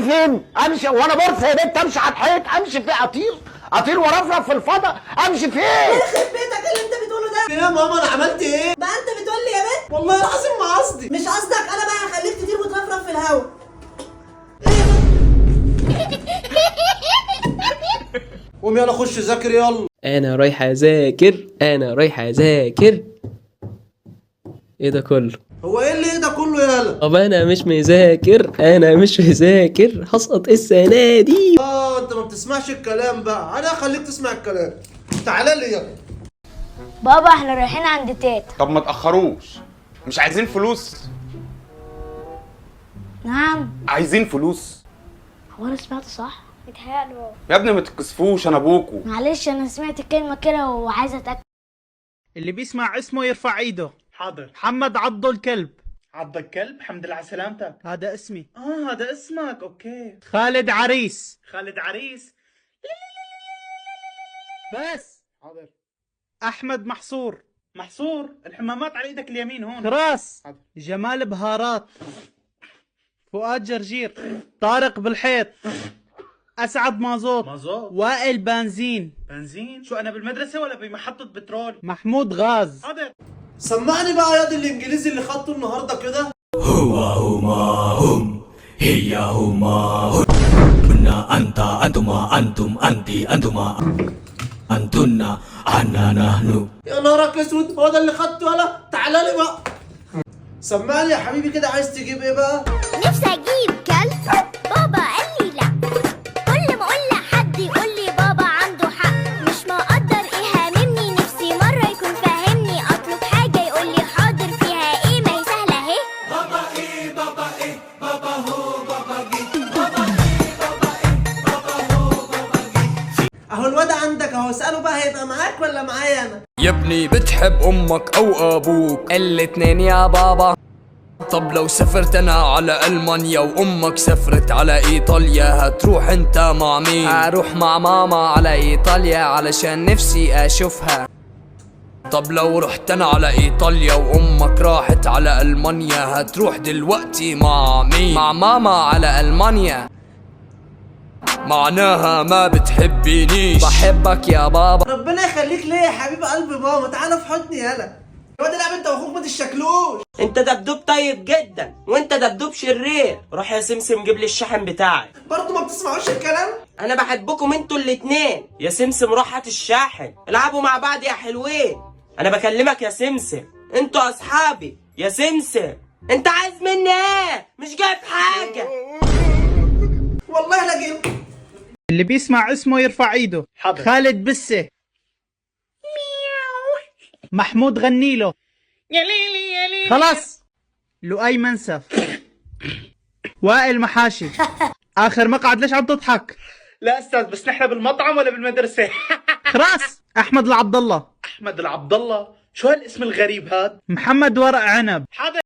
فين؟ امشي وانا بورصه يا بنت؟ امشي على الحيط؟ امشي في اطير ورفرف في الفضاء؟ امشي فين؟ يخرب بيتك اللي انت بتقوله ده. ايه يا ماما انا عملت ايه؟ بقى انت بتقول لي يا بنت؟ والله العظيم ما قصدي. مش قصدك، انا بقى هخليك تطير وترفرف في الهوا. قوم يلا خش ذاكر يلا. انا رايح اذاكر، انا رايح اذاكر. ايه ده كله؟ هو ايه اللي ده كله يالا؟ طب انا مش مذاكر، انا مش مذاكر، هسقط السنه دي. انت ما بتسمعش الكلام بقى، انا هخليك تسمع الكلام. تعالى لي يلا. بابا احنا رايحين عند تيتا. طب ما تأخروش، مش عايزين فلوس؟ نعم. عايزين فلوس؟ هو انا سمعت صح؟ متهيألي بابا. يا ابني ما تتكسفوش، انا ابوكوا. معلش انا سمعت الكلمة كده وعايزة اتأكد. اللي بيسمع اسمه يرفع ايده. حاضر. محمد عضو الكلب. عض الكلب، الحمد لله على سلامتك. هذا اسمي. هذا اسمك، اوكي. خالد عريس. خالد عريس. بس. حاضر. احمد محصور. محصور، الحمامات على ايدك اليمين هون. كراس. حاضر. جمال بهارات. فؤاد جرجير. طارق بالحيط. اسعد مازوط. مازوت. وائل بنزين. بنزين، شو انا بالمدرسة ولا بمحطة بترول؟ محمود غاز. حاضر. سمعني بقى ياض الانجليزي اللي خدته النهارده كده. هما هم هي هما هم كنا أنت أنتما أنتم أنت أنتما أنتن أنا نحن. يا نهارك اسود، هو ده اللي خدته يالا؟ تعالى لي بقى. سمعني يا حبيبي كده، عايز تجيب ايه بقى؟ نفسي اجيب كلب. بابا قال لي لا. كل ما اقول لحد يقول لي بابا عنده حق. مش مقدر ايه هاممني، نفسي مرة يكون فاهمني. اطلب حاجة يقول لي حاضر، فيها ايه ما هي سهلة اهي. بابا إيه بابا إيه بابا هو بابا جي بابا إيه بابا إيه بابا هو بابا جي. اهو الواد عندك اهو، اسأله بقى هيبقى معاك ولا معايا انا؟ يا ابني بتحب أمك أو أبوك؟ الاتنين يا بابا. طب لو سافرت انا على المانيا وامك سافرت على ايطاليا، هتروح انت مع مين؟ هروح مع ماما على ايطاليا علشان نفسي اشوفها. طب لو رحت انا على ايطاليا وامك راحت على المانيا، هتروح دلوقتي مع مين؟ مع ماما على المانيا. معناها ما بتحبينيش. بحبك يا بابا. ربنا يخليك ليا يا حبيب قلب ماما، تعالى في حضني يالا. الواد العب انت واخوك ما تشكلوش. انت دبدوب طيب جدا، وانت دبدوب شرير. روح يا سمسم جيب لي الشحن بتاعك. برضه ما بتسمعوش الكلام؟ انا بحبكم انتوا الاتنين. يا سمسم روح هات الشاحن، العبوا مع بعض يا حلوين. انا بكلمك يا سمسم، انتوا اصحابي يا سمسم. انت عايز مني ايه؟ مش جايب حاجه. والله لا جيب. اللي بيسمع اسمه يرفع ايده. حاضر. خالد بسه. محمود غنيله. يا ليلي يا ليلي. خلاص. لؤي منسف. وائل محاشي. اخر مقعد، ليش عم تضحك؟ لا استاذ، بس نحن بالمطعم ولا بالمدرسة؟ خلاص. احمد العبد الله. احمد العبد الله، شو هالاسم الغريب هاد؟ محمد ورق عنب. حاضر.